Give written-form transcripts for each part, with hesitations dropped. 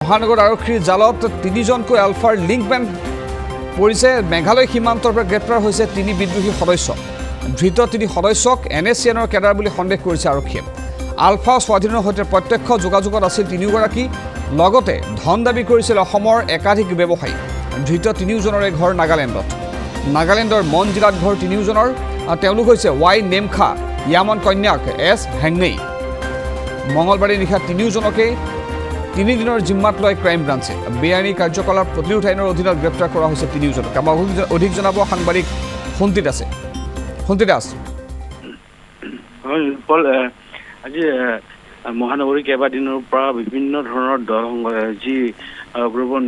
মহানগৰ আৰক্ষীৰ জালত তিনিজনকৈ আলফাৰ লিংকমেন পৰিছে। মেঘালয় সীমান্তৰ পৰা গ্ৰেপ্তাৰ হৈছে তিনি বিদ্ৰোহী সদস্য। ধৃত তিনি সদস্যক NSCNৰ কেডাৰ বুলি সন্দেহ কৰিছে আৰক্ষীয়ে। আলফা স্বাধীনৰ সৈতে প্ৰত্যক্ষ যোগাযোগত আছিল তিনিওগৰাকী। লগতে ধন দাবী কৰিছিল অসমৰ একাধিক ব্যৱসায়ী। ধৃত তিনিওজনৰে ঘৰ নাগালেণ্ডত। নাগালেণ্ডৰ মন জিলাত ঘৰ তিনিওজনৰ। তেওঁলোক হৈছে Y নেমখা, য়ামন কন্যাক S হেংনেই। মঙলবাৰে নিশা তিনিওজনকে 3 দিনৰ জিম্মাত লয় ক্ৰাইম ব্ৰাঞ্চে। বেআইনী কাৰ্যকলাপ প্ৰতিৰোধ আইনৰ অধীনত গ্ৰেপ্তাৰ কৰা হৈছে তিনিওজনক। আমাৰ অধিক জনাব সাংবাদিক শুন্তি দাসে। শুন্তি দাস, আজি মহানগৰী কেইবাদিনৰ পৰা বিভিন্ন ধৰণৰ দল যি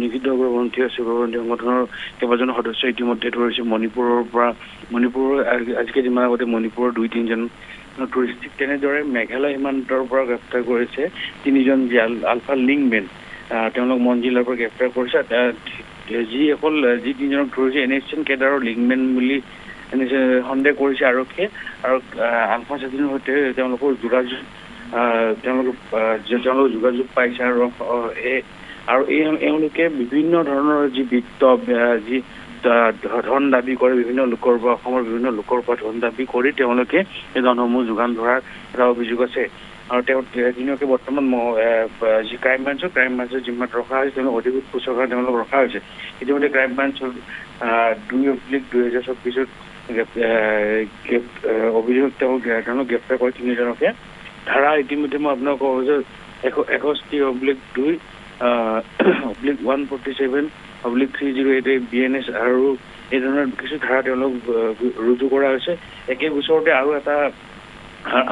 নিষিদ্ধ উগ্ৰপন্থী আছে, উগ্ৰপন্থী সংগঠনৰ কেইবাজনো সদস্য ইতিমধ্যে ধৰিছে। মণিপুৰৰ আজি কেইদিনমান আগতে মণিপুৰৰ 2-3জন টুৰিষ্ট। তেনেদৰে মেঘালয় সীমান্তৰ পৰা গ্ৰেপ্তাৰ কৰিছে তিনিজন যি আলফা লিংকমেন। তেওঁলোক মন জিলাৰ পৰা গ্ৰেপ্তাৰ কৰিছে। যি তিনিজনক ধৰিছে NSCN কেডাৰৰ লিংকমেন বুলি সন্দেহ কৰিছে আৰক্ষীয়ে। আৰু আলফা স্বাধীনৰ সৈতে তেওঁলোকৰ যোগাযোগ পাইছে। আৰু এওঁলোকে বিভিন্ন ধৰণৰ যি বিত্ত যি ধন দাবী কৰে বিভিন্ন লোকৰ পৰা, অসমৰ বিভিন্ন লোকৰ পৰা ধন দাবী কৰি তেওঁলোকে এই ধনসমূহ যোগান ধৰাৰ এটা অভিযোগ আছে। আৰু তিনিওকে বৰ্তমান যি ক্ৰাইম ব্ৰাঞ্চৰ জিম্মাত ৰখা হৈছে। তেওঁলোক অধিক পুছৰ কাৰণে তেওঁলোক ৰখা হৈছে। ইতিমধ্যে ক্ৰাইম ব্ৰাঞ্চৰ 2/2024 অভিযোগ তেওঁলোক গ্ৰেপ্তাৰ কৰে তিনিজনকে। ধাৰা ইতিমধ্যে মই আপোনাক কওঁ যে 61/147/308 BNS আৰু এই ধৰণৰ কিছু ধাৰা তেওঁলোক ৰুজু কৰা হৈছে। একে বছৰতে আৰু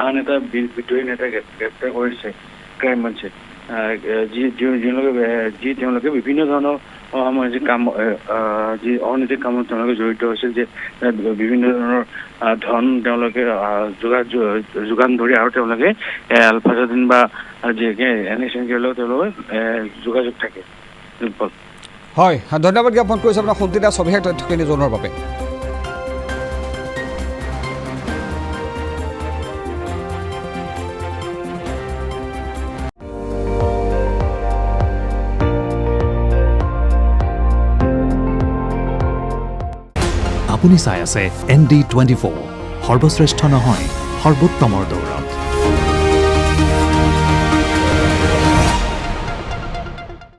আন এটা বিদ্ৰোহী নেতা গ্ৰেপ্তাৰ কৰিছে ক্ৰাইম ব্ৰাঞ্চে। তেওঁলোকে বিভিন্ন ধৰণৰ অসামাজিক কাম যি অনৈতিক কামত তেওঁলোকে জড়িত হৈছিল। যে বিভিন্ন ধৰণৰ ধন তেওঁলোকে যোগান ধৰি আৰু তেওঁলোকে আলফা স্বাধীন বা যি NSCN লগত তেওঁলোকে যোগাযোগ থাকে। হয়, ধন্যবাদ জ্ঞাপন কৰিছোঁ আপোনাক শুন্তি দাস অভিষেক তথ্যখিনি জনোৱাৰ বাবে। আপুনি চাই আছে ND24, সৰ্বশ্ৰেষ্ঠ নহয় সৰ্বোত্তমৰ দৌৰ।